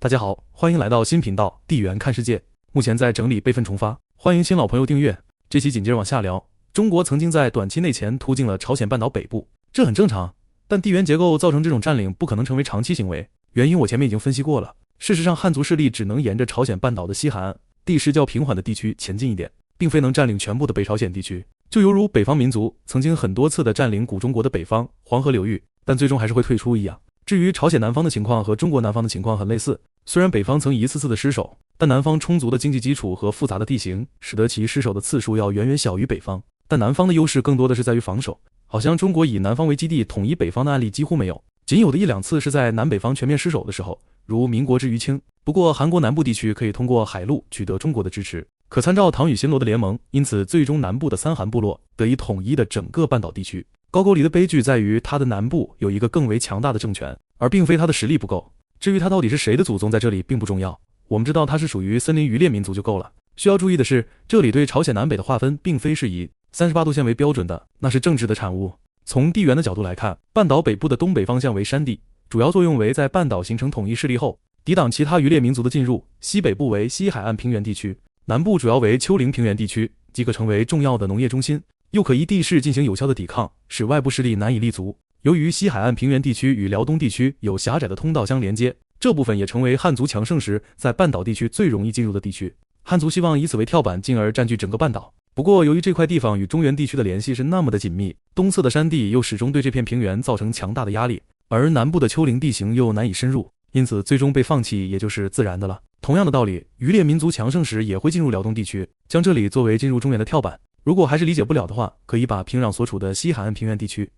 大家好，欢迎来到新频道地缘看世界。目前在整理备份重发，欢迎新老朋友订阅。这期紧接着往下聊，中国曾经在短期内前突进了朝鲜半岛北部，这很正常，但地缘结构造成这种占领不可能成为长期行为，原因我前面已经分析过了。事实上，汉族势力只能沿着朝鲜半岛的西海岸地势较平缓的地区前进一点，并非能占领全部的北朝鲜地区，就犹如北方民族曾经很多次的占领古中国的北方黄河流域，但最终还是会退出一样。至于朝鲜南方的情况和中国南方的情况很类似，虽然北方曾一次次的失守，但南方充足的经济基础和复杂的地形使得其失守的次数要远远小于北方，但南方的优势更多的是在于防守，好像中国以南方为基地统一北方的案例几乎没有，仅有的一两次是在南北方全面失守的时候，如民国之于清。不过韩国南部地区可以通过海路取得中国的支持，可参照唐与新罗的联盟，因此最终南部的三韩部落得以统一的整个半岛地区。高句丽的悲剧在于它的南部有一个更为强大的政权，而并非它的实力不够。至于它到底是谁的祖宗在这里并不重要，我们知道它是属于森林渔猎民族就够了。需要注意的是，这里对朝鲜南北的划分并非是以38度线为标准的，那是政治的产物。从地缘的角度来看，半岛北部的东北方向为山地，主要作用为在半岛形成统一势力后抵挡其他渔猎民族的进入，西北部为西海岸平原地区，南部主要为丘陵平原地区，即可成为重要的农业中心，又可依地势进行有效的抵抗，使外部势力难以立足。由于西海岸平原地区与辽东地区有狭窄的通道相连接，这部分也成为汉族强盛时在半岛地区最容易进入的地区。汉族希望以此为跳板，进而占据整个半岛。不过由于这块地方与中原地区的联系是那么的紧密，东侧的山地又始终对这片平原造成强大的压力，而南部的丘陵地形又难以深入，因此最终被放弃也就是自然的了。同样的道理，渔猎民族强盛时也会进入辽东地区，将这里作为进入中原的跳板。如果还是理解不了的话，可以把平壤所处的西海岸平原地区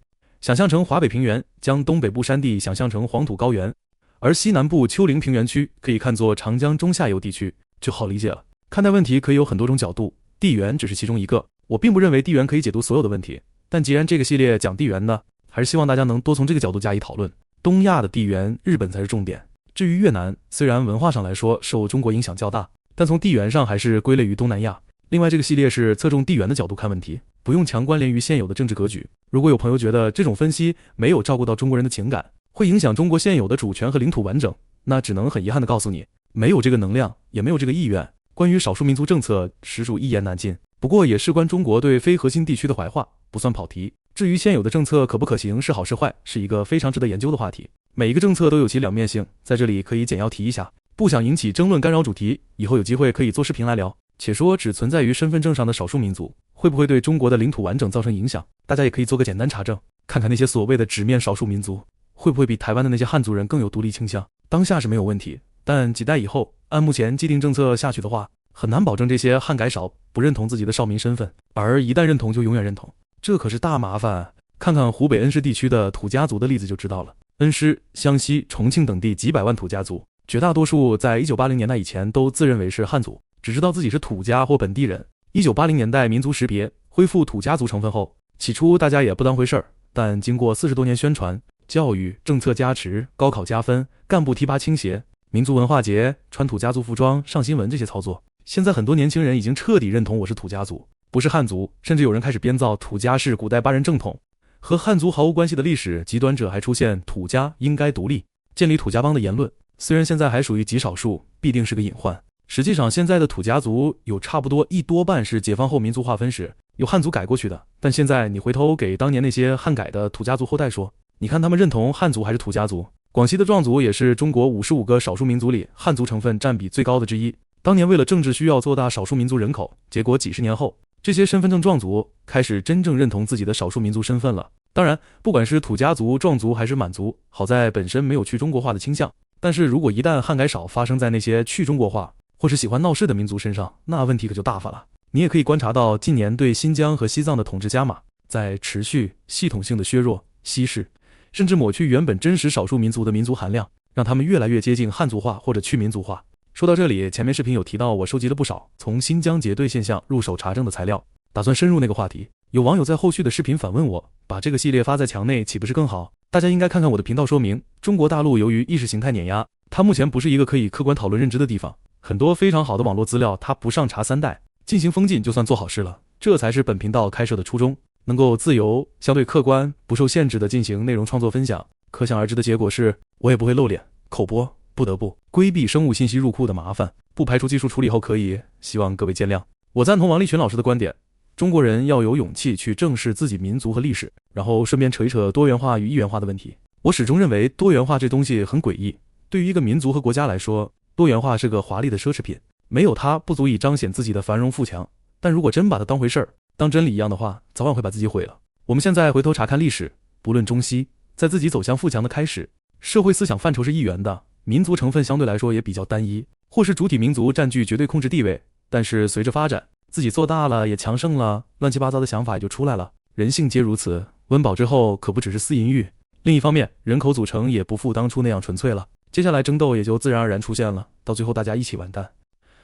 想象成华北平原，将东北部山地想象成黄土高原，而西南部丘陵平原区可以看作长江中下游地区，就好理解了。看待问题可以有很多种角度，地缘只是其中一个。我并不认为地缘可以解读所有的问题，但既然这个系列讲地缘呢，还是希望大家能多从这个角度加以讨论。东亚的地缘，日本才是重点。至于越南，虽然文化上来说受中国影响较大，但从地缘上还是归类于东南亚。另外，这个系列是侧重地缘的角度看问题，不用强关联于现有的政治格局。如果有朋友觉得这种分析没有照顾到中国人的情感，会影响中国现有的主权和领土完整，那只能很遗憾地告诉你，没有这个能量，也没有这个意愿。关于少数民族政策，实属一言难尽。不过也事关中国对非核心地区的怀化，不算跑题。至于现有的政策可不可行，是好是坏，是一个非常值得研究的话题。每一个政策都有其两面性，在这里可以简要提一下，不想引起争论干扰主题，以后有机会可以做视频来聊。且说只存在于身份证上的少数民族会不会对中国的领土完整造成影响，大家也可以做个简单查证，看看那些所谓的纸面少数民族会不会比台湾的那些汉族人更有独立倾向。当下是没有问题，但几代以后按目前既定政策下去的话，很难保证这些汉改少不认同自己的少民身份，而一旦认同就永远认同，这可是大麻烦。看看湖北恩施地区的土家族的例子就知道了。恩施、湘西、重庆等地几百万土家族，绝大多数在1980年代以前都自认为是汉族，只知道自己是土家或本地人。1980年代民族识别恢复土家族成分后，起初大家也不当回事儿，但经过40多年宣传、教育、政策加持、高考加分、干部提拔倾斜、民族文化节、穿土家族服装、上新闻这些操作，现在很多年轻人已经彻底认同我是土家族，不是汉族，甚至有人开始编造土家是古代巴人正统，和汉族毫无关系的历史。极端者还出现土家应该独立、建立土家帮的言论，虽然现在还属于极少数，必定是个隐患。实际上现在的土家族有差不多一多半是解放后民族划分时有汉族改过去的，但现在你回头给当年那些汉改的土家族后代说，你看他们认同汉族还是土家族？广西的壮族也是中国55个少数民族里汉族成分占比最高的之一，当年为了政治需要做大少数民族人口，结果几十年后这些身份证壮族开始真正认同自己的少数民族身份了。当然不管是土家族、壮族还是满族，好在本身没有去中国化的倾向，但是如果一旦汉改少发生在那些去中国化或是喜欢闹事的民族身上，那问题可就大发了。你也可以观察到近年对新疆和西藏的统治加码，在持续系统性的削弱、稀释，甚至抹去原本真实少数民族的民族含量，让他们越来越接近汉族化或者去民族化。说到这里，前面视频有提到我收集了不少从新疆结对现象入手查证的材料，打算深入那个话题。有网友在后续的视频反问我，把这个系列发在墙内岂不是更好？大家应该看看我的频道说明，中国大陆由于意识形态碾压，它目前不是一个可以客观讨论认知的地方，很多非常好的网络资料它不上查3代，进行封禁就算做好事了。这才是本频道开设的初衷，能够自由、相对客观、不受限制的进行内容创作分享。可想而知的结果是，我也不会露脸、口播，不得不规避生物信息入库的麻烦，不排除技术处理后可以，希望各位见谅。我赞同王立群老师的观点，中国人要有勇气去正视自己民族和历史，然后顺便扯一扯多元化与一元化的问题。我始终认为多元化这东西很诡异，对于一个民族和国家来说，多元化是个华丽的奢侈品，没有它不足以彰显自己的繁荣富强，但如果真把它当回事儿，当真理一样的话，早晚会把自己毁了。我们现在回头查看历史，不论中西，在自己走向富强的开始，社会思想范畴是一元的，民族成分相对来说也比较单一，或是主体民族占据绝对控制地位。但是随着发展，自己做大了也强盛了，乱七八糟的想法也就出来了。人性皆如此，温饱之后可不只是私淫欲。另一方面，人口组成也不复当初那样纯粹了，接下来争斗也就自然而然出现了，到最后大家一起完蛋，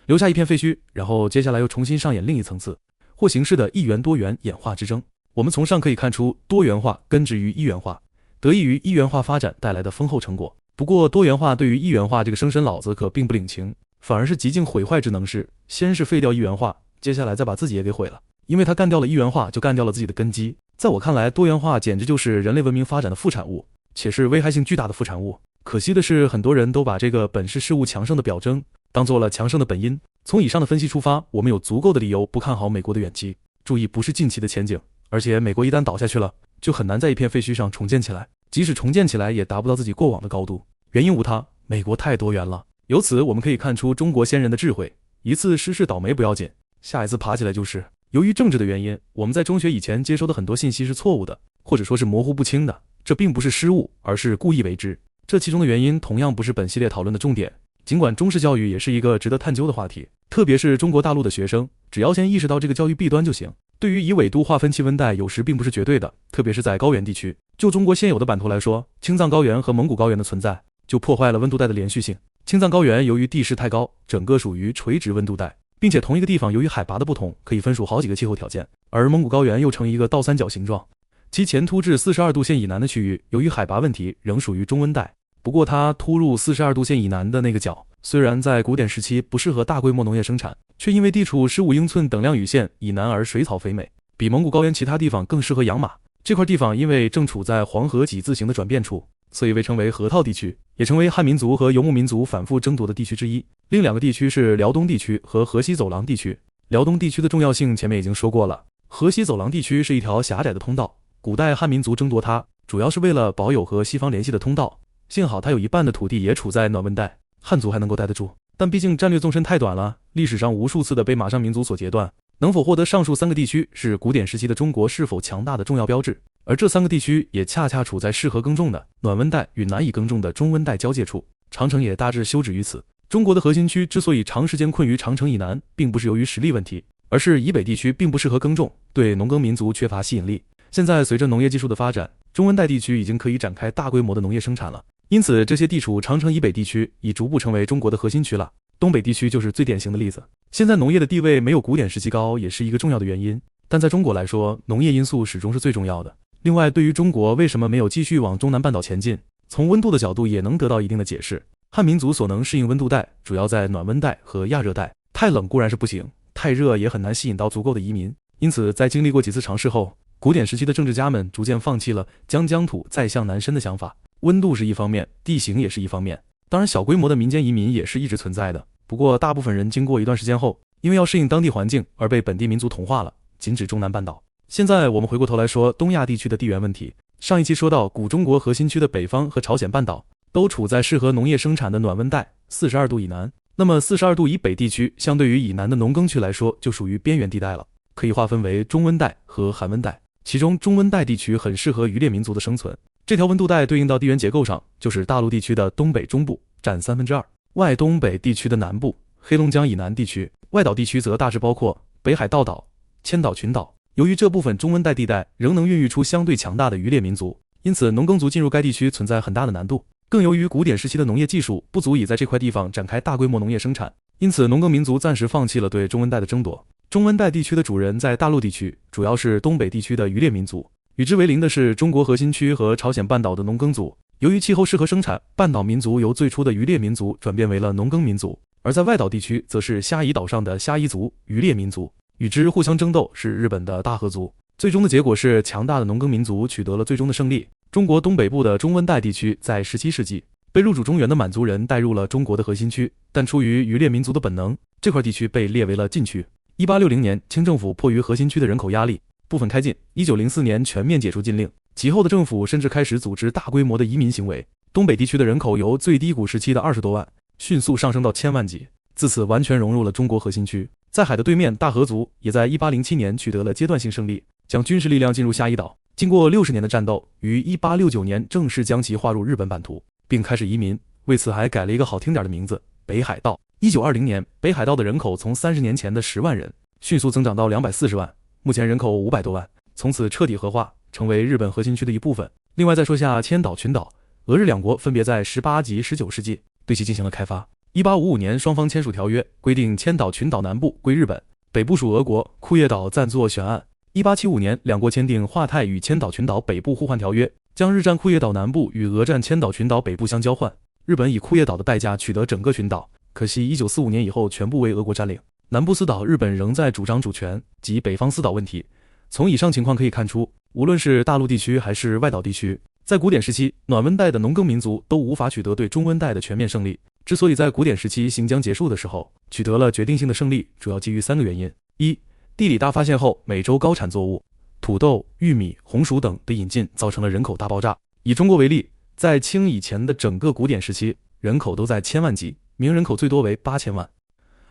留下一片废墟，然后接下来又重新上演另一层次或形式的一元多元演化之争。我们从上可以看出，多元化根植于一元化，得益于一元化发展带来的丰厚成果。不过多元化对于一元化这个生身老子可并不领情，反而是极尽毁坏之能事，先是废掉一元化，接下来再把自己也给毁了。因为他干掉了一元化，就干掉了自己的根基。在我看来，多元化简直就是人类文明发展的副产物，且是危害性巨大的副产物。可惜的是，很多人都把这个本是事物强盛的表征当做了强盛的本因。从以上的分析出发，我们有足够的理由不看好美国的远期，注意不是近期的前景。而且美国一旦倒下去了，就很难在一片废墟上重建起来，即使重建起来也达不到自己过往的高度。原因无他，美国太多元了。由此我们可以看出中国先人的智慧，一次失势倒霉不要紧，下一次爬起来就是。由于政治的原因，我们在中学以前接收的很多信息是错误的，或者说是模糊不清的，这并不是失误，而是故意为之。这其中的原因同样不是本系列讨论的重点，尽管中式教育也是一个值得探究的话题，特别是中国大陆的学生，只要先意识到这个教育弊端就行。对于以纬度划分气温带，有时并不是绝对的，特别是在高原地区。就中国现有的版图来说，青藏高原和蒙古高原的存在就破坏了温度带的连续性。青藏高原由于地势太高，整个属于垂直温度带，并且同一个地方由于海拔的不同，可以分属好几个气候条件。而蒙古高原又呈一个倒三角形状，其前突至42度线以南的区域，由于海拔问题仍属于中温带。不过它突入42度线以南的那个角，虽然在古典时期不适合大规模农业生产，却因为地处15英寸等量雨线以南而水草肥美，比蒙古高原其他地方更适合养马。这块地方因为正处在黄河几字形的转变处，所以被称为河套地区，也成为汉民族和游牧民族反复争夺的地区之一。另两个地区是辽东地区和河西走廊地区。辽东地区的重要性前面已经说过了，河西走廊地区是一条狭窄的通道，古代汉民族争夺它，主要是为了保有和西方联系的通道。幸好它有一半的土地也处在暖温带，汉族还能够待得住。但毕竟战略纵深太短了，历史上无数次的被马上民族所截断。能否获得上述三个地区，是古典时期的中国是否强大的重要标志。而这三个地区也恰恰处在适合耕种的暖温带与难以耕种的中温带交界处，长城也大致休止于此。中国的核心区之所以长时间困于长城以南，并不是由于实力问题，而是以北地区并不适合耕种，对农耕民族缺乏吸引力。现在随着农业技术的发展，中温带地区已经可以展开大规模的农业生产了，因此这些地处长城以北地区已逐步成为中国的核心区了。东北地区就是最典型的例子。现在农业的地位没有古典时期高，也是一个重要的原因，但在中国来说，农业因素始终是最重要的。另外，对于中国为什么没有继续往中南半岛前进，从温度的角度也能得到一定的解释。汉民族所能适应温度带，主要在暖温带和亚热带，太冷固然是不行，太热也很难吸引到足够的移民。因此，在经历过几次尝试后，古典时期的政治家们逐渐放弃了将疆土再向南伸的想法。温度是一方面，地形也是一方面，当然小规模的民间移民也是一直存在的。不过大部分人经过一段时间后，因为要适应当地环境而被本地民族同化了，仅指中南半岛。现在我们回过头来说东亚地区的地缘问题。上一期说到，古中国核心区的北方和朝鲜半岛都处在适合农业生产的暖温带42度以南，那么42度以北地区相对于以南的农耕区来说就属于边缘地带了，可以划分为中温带和寒温带。其中中温带地区很适合渔猎民族的生存，这条温度带对应到地缘结构上就是大陆地区的东北中部占2/3，外东北地区的南部黑龙江以南地区，外岛地区则大致包括北海道岛、千岛群岛。由于这部分中温带地带仍能孕育出相对强大的渔猎民族，因此农耕族进入该地区存在很大的难度。更由于古典时期的农业技术不足以在这块地方展开大规模农业生产，因此农耕民族暂时放弃了对中温带的争夺。中温带地区的主人在大陆地区主要是东北地区的渔猎民族，与之为邻的是中国核心区和朝鲜半岛的农耕族。由于气候适合生产，半岛民族由最初的渔猎民族转变为了农耕民族，而在外岛地区则是虾夷岛上的虾夷族渔猎民族，与之互相争斗是日本的大和族。最终的结果是强大的农耕民族取得了最终的胜利。中国东北部的中温带地区在17世纪被入主中原的满族人带入了中国的核心区，但出于渔猎民族的本能，这块地区被列为了禁区。1860年，清政府迫于核心区的人口压力，部分开禁。1904年全面解除禁令，其后的政府甚至开始组织大规模的移民行为。东北地区的人口由最低谷时期的20多万，迅速上升到1000万级，自此完全融入了中国核心区。在海的对面，大和族也在1807年取得了阶段性胜利，将军事力量进入虾夷岛。经过60年的战斗，于1869年正式将其划入日本版图，并开始移民，为此还改了一个好听点的名字——北海道。1920年，北海道的人口从30年前的10万人迅速增长到240万，目前人口500多万，从此彻底核化，成为日本核心区的一部分。另外再说下千岛群岛，俄日两国分别在18及19世纪对其进行了开发。1855年，双方签署条约，规定千岛群岛南部归日本，北部属俄国，库页岛暂作悬案。1875年，两国签订华泰与千岛群岛北部互换条约，将日占库页岛南部与俄占千岛群岛北部相交换。日本以库页岛的代价取得整个群岛，可惜1945年以后全部为俄国占领。南部四岛日本仍在主张主权及北方四岛问题。从以上情况可以看出，无论是大陆地区还是外岛地区，在古典时期暖温带的农耕民族都无法取得对中温带的全面胜利。之所以在古典时期行将结束的时候取得了决定性的胜利，主要基于3个原因：一、地理大发现后，美洲高产作物土豆、玉米、红薯等的引进造成了人口大爆炸。以中国为例，在清以前的整个古典时期，人口都在1000万级，明人口最多为8000万，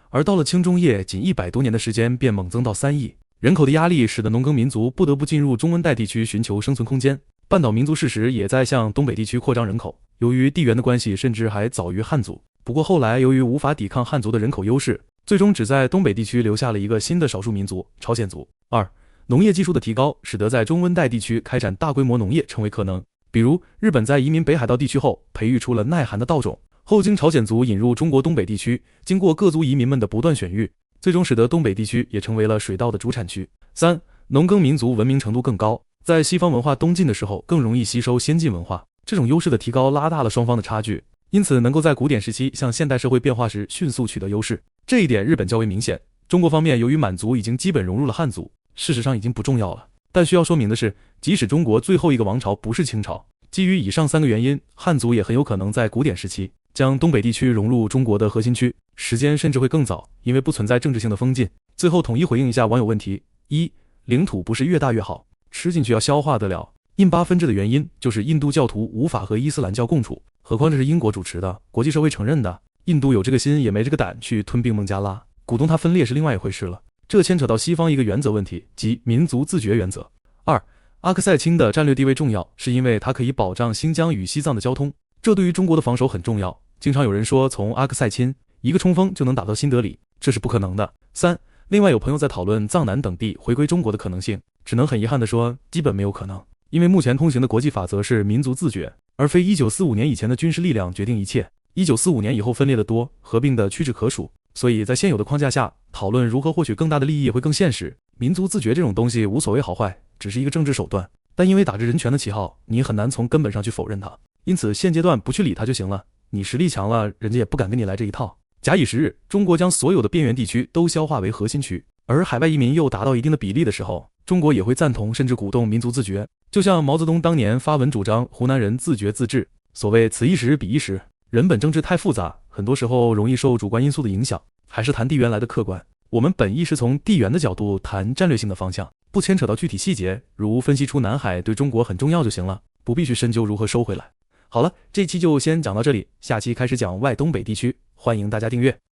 而到了清中叶仅100多年的时间便猛增到3亿。人口的压力使得农耕民族不得不进入中温带地区寻求生存空间。半岛民族适时也在向东北地区扩张人口，由于地缘的关系，甚至还早于汉族。不过后来由于无法抵抗汉族的人口优势，最终只在东北地区留下了一个新的少数民族——朝鲜族。二、农业技术的提高，使得在中温带地区开展大规模农业成为可能。比如日本在移民北海道地区后，培育出了耐寒的稻种，后经朝鲜族引入中国东北地区，经过各族移民们的不断选育，最终使得东北地区也成为了水稻的主产区。三、农耕民族文明程度更高，在西方文化东进的时候更容易吸收先进文化，这种优势的提高拉大了双方的差距，因此能够在古典时期向现代社会变化时迅速取得优势。这一点日本较为明显。中国方面由于满族已经基本融入了汉族，事实上已经不重要了。但需要说明的是，即使中国最后一个王朝不是清朝，基于以上3个原因，汉族也很有可能在古典时期将东北地区融入中国的核心区，时间甚至会更早，因为不存在政治性的封禁。最后统一回应一下网友问题：一、领土不是越大越好，吃进去要消化得了。印巴分治的原因就是印度教徒无法和伊斯兰教共处，何况这是英国主持的，国际社会承认的。印度有这个心也没这个胆去吞并孟加拉，鼓动它分裂是另外一回事了。这牵扯到西方一个原则问题，即民族自决原则。二、阿克塞钦的战略地位重要，是因为它可以保障新疆与西藏的交通，这对于中国的防守很重要。经常有人说从阿克塞钦一个冲锋就能打到新德里，这是不可能的。三、另外有朋友在讨论藏南等地回归中国的可能性，只能很遗憾地说，基本没有可能。因为目前通行的国际法则是民族自决，而非1945年以前的军事力量决定一切。1945年以后分裂的多，合并的屈指可数，所以在现有的框架下，讨论如何获取更大的利益会更现实。民族自决这种东西无所谓好坏，只是一个政治手段，但因为打着人权的旗号，你很难从根本上去否认它。因此现阶段不去理它就行了，你实力强了，人家也不敢跟你来这一套。假以时日，中国将所有的边缘地区都消化为核心区，而海外移民又达到一定的比例的时候，中国也会赞同甚至鼓动民族自决。就像毛泽东当年发文主张湖南人自觉自治，所谓此一时彼一时，人本政治太复杂，很多时候容易受主观因素的影响，还是谈地缘来的客观。我们本意是从地缘的角度谈战略性的方向，不牵扯到具体细节，如分析出南海对中国很重要就行了，不必去深究如何收回来。好了，这期就先讲到这里，下期开始讲外东北地区，欢迎大家订阅。